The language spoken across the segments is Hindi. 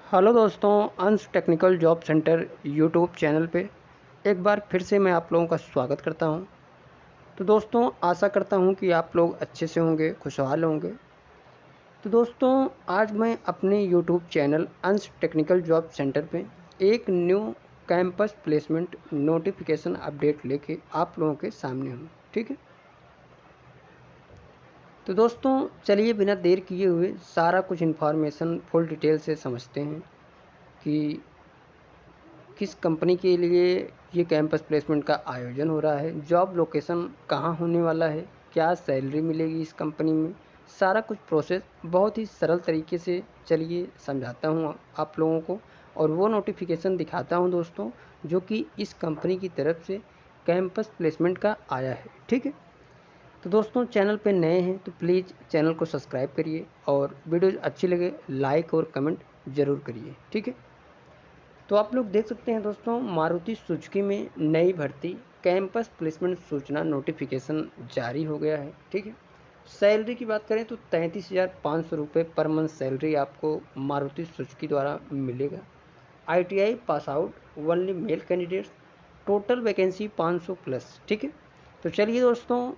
हेलो दोस्तों, अंश technical job centre YouTube channel पे एक बार फिर से मैं आप लोगों का स्वागत करता हूं। तो दोस्तों, आशा करता हूं कि आप लोग अच्छे से होंगे, खुशहाल होंगे। तो दोस्तों, आज मैं अपने यूट्यूब चैनल अंश टेक्निकल जॉब सेंटर पे एक new campus placement notification update लेके आप लोगों के सामने हूँ। ठीक है, तो दोस्तों चलिए बिना देर किए हुए सारा कुछ इन्फॉर्मेशन फुल डिटेल से समझते हैं कि किस कंपनी के लिए ये कैंपस प्लेसमेंट का आयोजन हो रहा है, जॉब लोकेशन कहाँ होने वाला है, क्या सैलरी मिलेगी इस कंपनी में। सारा कुछ प्रोसेस बहुत ही सरल तरीके से चलिए समझाता हूँ आप लोगों को, और वो नोटिफिकेशन दिखाता हूँ दोस्तों जो कि इस कंपनी की तरफ से कैंपस प्लेसमेंट का आया है। ठीक है, तो दोस्तों चैनल पे नए हैं तो प्लीज़ चैनल को सब्सक्राइब करिए और वीडियो अच्छी लगे लाइक और कमेंट ज़रूर करिए। ठीक है, तो आप लोग देख सकते हैं दोस्तों, मारुति सुजुकी में नई भर्ती कैंपस प्लेसमेंट सूचना नोटिफिकेशन जारी हो गया है। ठीक है, सैलरी की बात करें तो 33,500 रुपये पर मंथ सैलरी आपको मारुति सुजुकी द्वारा मिलेगा। ITI pass out only male candidates, total vacancy 500 plus. ठीक है, तो चलिए दोस्तों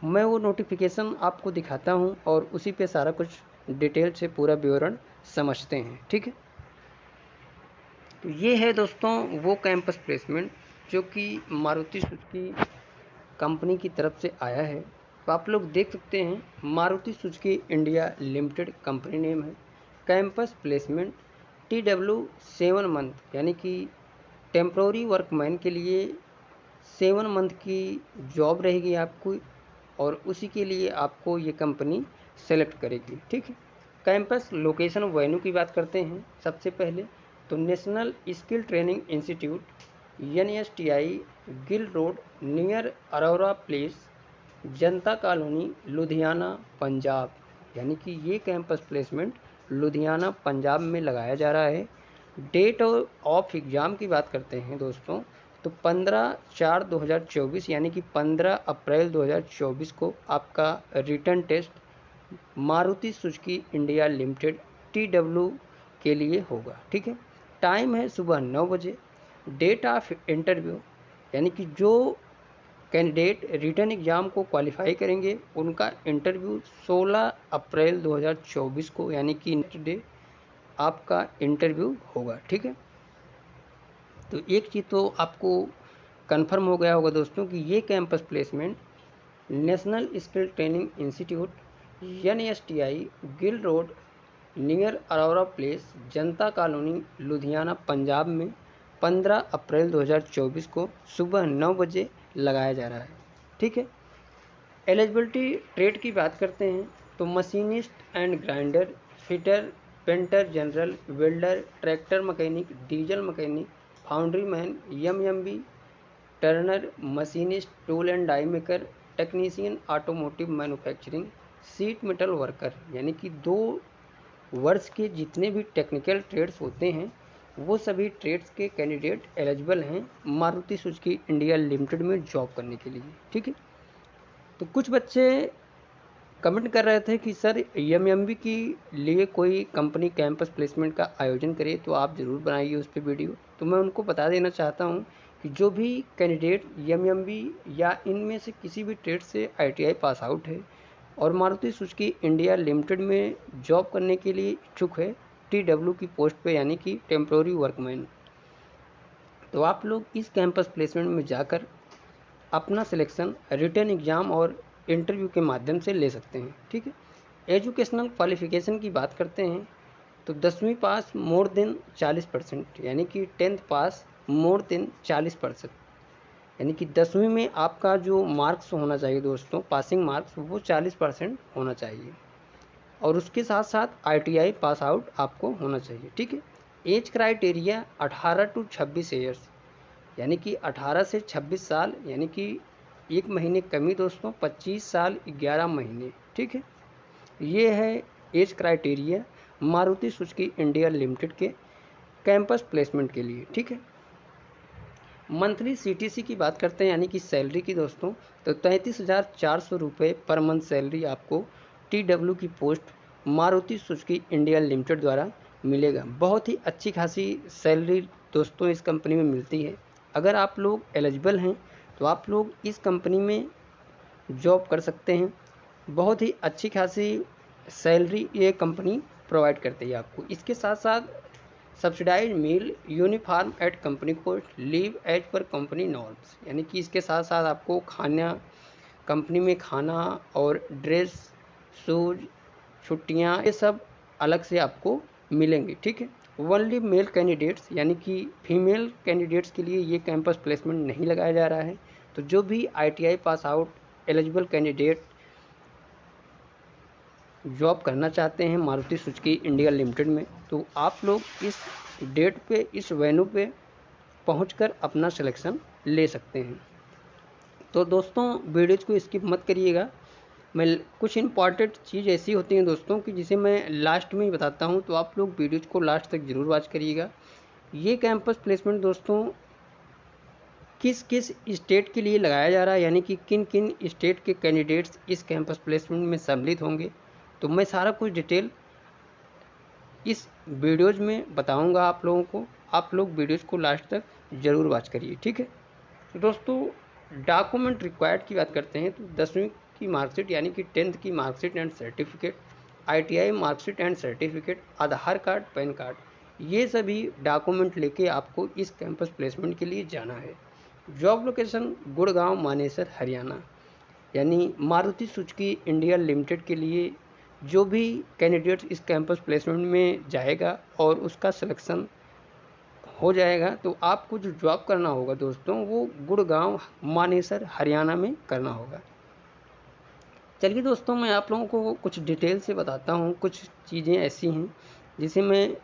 मैं वो नोटिफिकेशन आपको दिखाता हूँ और उसी पे सारा कुछ डिटेल से पूरा विवरण समझते हैं। ठीक है, तो ये है दोस्तों वो कैंपस प्लेसमेंट जो कि मारुति सुजुकी कंपनी की तरफ से आया है। तो आप लोग देख सकते हैं, Maruti Suzuki India limited company name है। कैंपस प्लेसमेंट TW 7 मंथ यानी कि टेम्प्रोरी वर्कमैन के लिए 7 मंथ की जॉब रहेगी आपको, और उसी के लिए आपको ये कंपनी सेलेक्ट करेगी। ठीक है, कैंपस लोकेशन वेन्यू की बात करते हैं सबसे पहले, तो national skill training institute NSTI Gill road near Arora place, जनता कॉलोनी, लुधियाना, पंजाब। यानी कि ये कैंपस प्लेसमेंट लुधियाना पंजाब में लगाया जा रहा है। डेट ऑफ एग्ज़ाम की बात करते हैं दोस्तों, तो 15/4/2024 यानी कि 15 अप्रैल 2024 को आपका written test Maruti Suzuki India limited TW के लिए होगा। ठीक है, टाइम है सुबह 9 बजे। डेट ऑफ इंटरव्यू यानी कि जो कैंडिडेट रिटर्न एग्ज़ाम को क्वालिफाई करेंगे उनका इंटरव्यू 16 अप्रैल 2024 को यानी कि नेक्स्ट डे आपका इंटरव्यू होगा। ठीक है, तो एक चीज़ तो आपको कंफर्म हो गया होगा दोस्तों कि ये campus placement national skill training institute NSTI Gill road near Arora place, जनता कॉलोनी, लुधियाना पंजाब में 15 अप्रैल 2024 को सुबह 9 बजे लगाया जा रहा है। ठीक है, एलिजिबिलिटी ट्रेड की बात करते हैं तो machinist and grinder, fitter, painter general, welder, tractor mechanic, diesel mechanic, foundry man, MMB, Turner, machinist, tool and die maker, technician automotive manufacturing, seat metal worker. यानी कि 2 वर्ष के जितने भी टेक्निकल ट्रेड्स होते हैं वो सभी ट्रेड्स के कैंडिडेट एलिजिबल हैं मारुति सुजुकी इंडिया लिमिटेड में जॉब करने के लिए। ठीक है, तो कुछ बच्चे कमेंट कर रहे थे कि सर MMB के लिए कोई कंपनी कैंपस प्लेसमेंट का आयोजन करे तो आप ज़रूर बनाइए उस पर वीडियो। तो मैं उनको बता देना चाहता हूँ कि जो भी कैंडिडेट MMB या इनमें से किसी भी ट्रेड से ITI पास आउट है और मारुति सुजुकी इंडिया लिमिटेड में जॉब करने के लिए इच्छुक है TW की पोस्ट पे यानी कि टेम्प्रोरी वर्कमैन, तो आप लोग इस कैंपस प्लेसमेंट में जाकर अपना सिलेक्शन रिटर्न एग्ज़ाम और इंटरव्यू के माध्यम से ले सकते हैं। ठीक है, एजुकेशनल क्वालिफ़िकेशन की बात करते हैं तो 10वीं पास मोर देन 40%, यानी कि 10th पास मोर देन 40%, यानी कि 10वीं में आपका जो मार्क्स होना चाहिए दोस्तों, पासिंग मार्क्स, वो 40% होना चाहिए, और उसके साथ साथ ITI पास आउट आपको होना चाहिए। ठीक है, एज क्राइटेरिया 18 टू 26 ईयर्स, यानी कि 18 से 26 साल, यानी कि 1 महीने कमी दोस्तों, 25 साल 11 महीने। ठीक है, ये है age criteria Maruti Suzuki India limited के कैंपस प्लेसमेंट के लिए। ठीक है, मंथली CTC की बात करते हैं यानी कि सैलरी की दोस्तों, तो 33,400 रुपये पर मंथ सैलरी आपको TW की post Maruti Suzuki India limited द्वारा मिलेगा। बहुत ही अच्छी खासी सैलरी दोस्तों इस कंपनी में मिलती है। अगर आप लोग एलिजिबल हैं तो आप लोग इस कंपनी में जॉब कर सकते हैं। बहुत ही अच्छी खासी सैलरी ये कंपनी प्रोवाइड करती है आपको। इसके साथ साथ सब्सिडाइज मील uniform eight company coast leave as per company norms, यानी कि इसके साथ साथ आपको खाना, कंपनी में खाना और ड्रेस, शूज, छुट्टियाँ, ये सब अलग से आपको मिलेंगे। ठीक है। ओनली मेल कैंडिडेट्स, यानी कि फीमेल कैंडिडेट्स के लिए ये कैंपस प्लेसमेंट नहीं लगाया जा रहा है। तो जो भी ITI pass out eligible candidate job करना चाहते हैं मारुति सुजुकी इंडिया लिमिटेड में, तो आप लोग इस डेट पे, इस वेन्यू पे पहुंचकर अपना सिलेक्शन ले सकते हैं। तो दोस्तों वीडियोज़ को स्किप मत करिएगा। मैं कुछ इंपॉर्टेंट चीज़ ऐसी होती हैं दोस्तों कि जिसे मैं लास्ट में ही बताता हूं, तो आप लोग वीडियोज़ को लास्ट तक ज़रूर वॉच करिएगा। ये कैंपस प्लेसमेंट दोस्तों किस किस स्टेट के लिए लगाया जा रहा है, यानी कि किन किन स्टेट के कैंडिडेट्स इस कैंपस प्लेसमेंट में सम्मिलित होंगे, तो मैं सारा कुछ डिटेल इस वीडियोज़ में बताऊंगा आप लोगों को। आप लोग वीडियोज़ को लास्ट तक ज़रूर वॉच करिए। ठीक है। तो दोस्तों डॉक्यूमेंट रिक्वायर्ड की बात करते हैं तो 10वीं की मार्कशीट, यानी कि 10th की marksheet and certificate, ITI marksheet and certificate, Aadhaar card, pan card, ये सभी डॉक्यूमेंट लेके आपको इस कैंपस प्लेसमेंट के लिए जाना है। जॉब लोकेशन गुड़गांव मानेसर हरियाणा, यानी मारुति सुजुकी इंडिया लिमिटेड के लिए जो भी कैंडिडेट्स इस कैंपस प्लेसमेंट में जाएगा और उसका सिलेक्शन हो जाएगा, तो आपको जो जॉब करना होगा दोस्तों वो गुड़गांव मानेसर हरियाणा में करना होगा। चलिए दोस्तों मैं आप लोगों को कुछ डिटेल से बताता हूँ। कुछ चीज़ें ऐसी हैं जिसे मैं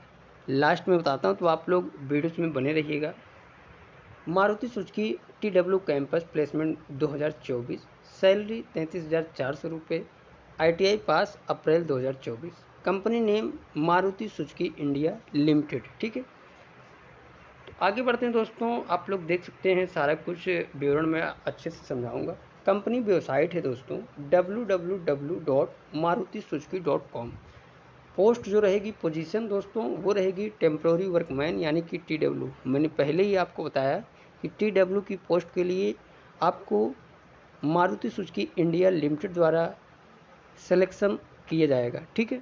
लास्ट में बताता हूँ, तो आप लोग वीडियोस में बने रहिएगा। Maruti Suzuki TW campus placement 2024, salary 33,400 रुपये, ITI पास अप्रैल 2024, company name Maruti Suzuki India limited. ठीक है। तो आगे बढ़ते हैं दोस्तों, आप लोग देख सकते हैं सारा कुछ विवरण में अच्छे से समझाऊंगा। कंपनी वेबसाइट है दोस्तों www.marutisuzuki.com। पोस्ट जो रहेगी, पोजीशन दोस्तों वो रहेगी टेम्प्रोरी वर्कमैन, यानी कि TW। मैंने पहले ही आपको बताया कि TW की पोस्ट के लिए आपको मारुति सुजुकी इंडिया लिमिटेड द्वारा सिलेक्शन किया जाएगा। ठीक है।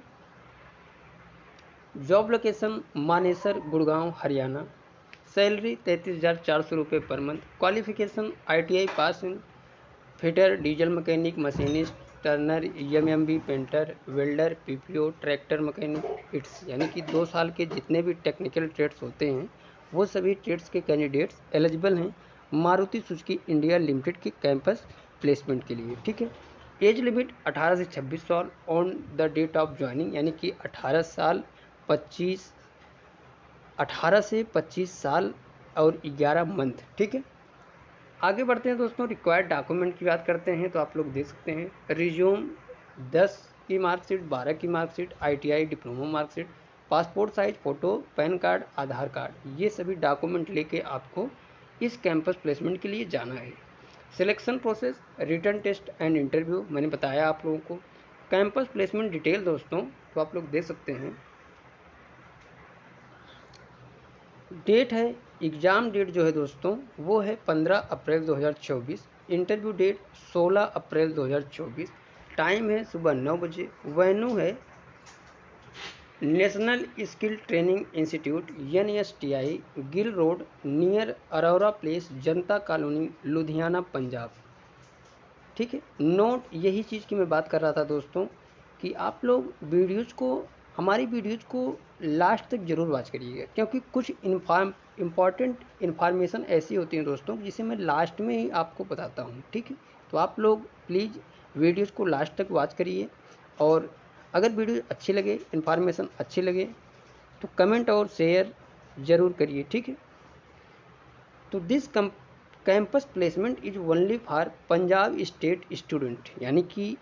Job location Manesar Gurgaon Haryana, salary 33,400 रुपये per month, qualification ITI pass in fitter, diesel mechanic, machinist, Turner, MMB, painter, welder, PPO, tractor mechanic, it's, यानी कि 2 साल के जितने भी टेक्निकल ट्रेड्स होते हैं वो सभी ट्रेड्स के कैंडिडेट्स एलिजिबल हैं मारुति सुजुकी इंडिया लिमिटेड के कैंपस प्लेसमेंट के लिए। ठीक है। एज लिमिट 18 से 26 साल on the date of joining, यानी कि 18 से 25 साल और 11 मंथ। ठीक है। आगे बढ़ते हैं दोस्तों, रिक्वायर्ड डॉक्यूमेंट की बात करते हैं तो आप लोग देख सकते हैं रिज्यूम, 10 की मार्कशीट, 12 की marksheet, ITI diploma marksheet, passport size photo, PAN card, Aadhaar card, ये सभी डॉक्यूमेंट लेके आपको इस कैंपस प्लेसमेंट के लिए जाना है। Selection process, written test and interview, मैंने बताया आप लोगों को। कैंपस प्लेसमेंट डिटेल दोस्तों तो आप लोग देख सकते हैं। डेट है, एग्ज़ाम डेट जो है दोस्तों वो है 15 अप्रैल 2024, इंटरव्यू डेट 16 अप्रैल 2024, टाइम है सुबह 9 बजे, वेन्यू है national skill training institute NSTI, Gill road near Arora place, जनता कॉलोनी, लुधियाना, पंजाब। ठीक है। नोट यही चीज़ की मैं बात कर रहा था दोस्तों कि आप लोग हमारी वीडियोज़ को लास्ट तक ज़रूर वॉच करिएगा, क्योंकि कुछ इम्पॉर्टेंट इन्फॉर्मेशन ऐसी होती हैं दोस्तों जिसे मैं लास्ट में ही आपको बताता हूँ। ठीक है। तो आप लोग प्लीज़ वीडियोज़ को लास्ट तक वॉच करिए, और अगर वीडियो अच्छी लगे, इन्फॉर्मेशन अच्छी लगे तो कमेंट और शेयर ज़रूर करिए। ठीक है। तो this campus placement is only for Punjab state student, यानी कि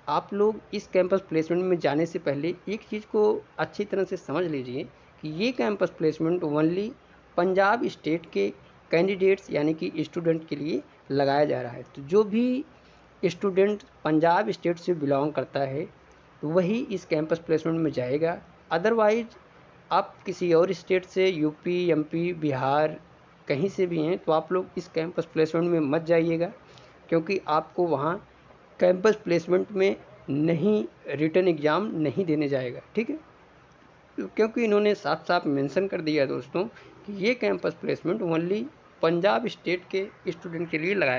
आप लोग इस कैंपस प्लेसमेंट में जाने से पहले एक चीज़ को अच्छी तरह से समझ लीजिए कि ये campus placement only Punjab state के कैंडिडेट्स यानी कि स्टूडेंट के लिए लगाया जा रहा है। तो जो भी स्टूडेंट पंजाब स्टेट से बिलोंग करता है तो वही इस कैंपस प्लेसमेंट में जाएगा। अदरवाइज आप किसी और स्टेट से, यूपी, एमपी, बिहार, कहीं से भी हैं, तो आप लोग इस कैंपस प्लेसमेंट में मत जाइएगा, क्योंकि आपको वहाँ कैंपस प्लेसमेंट में नहीं, रिटन एग्ज़ाम नहीं देने जाएगा, ठीक है। क्योंकि इन्होंने साफ साफ मेंशन कर दिया दोस्तों कि ये campus placement only Punjab state के स्टूडेंट के लिए लगाया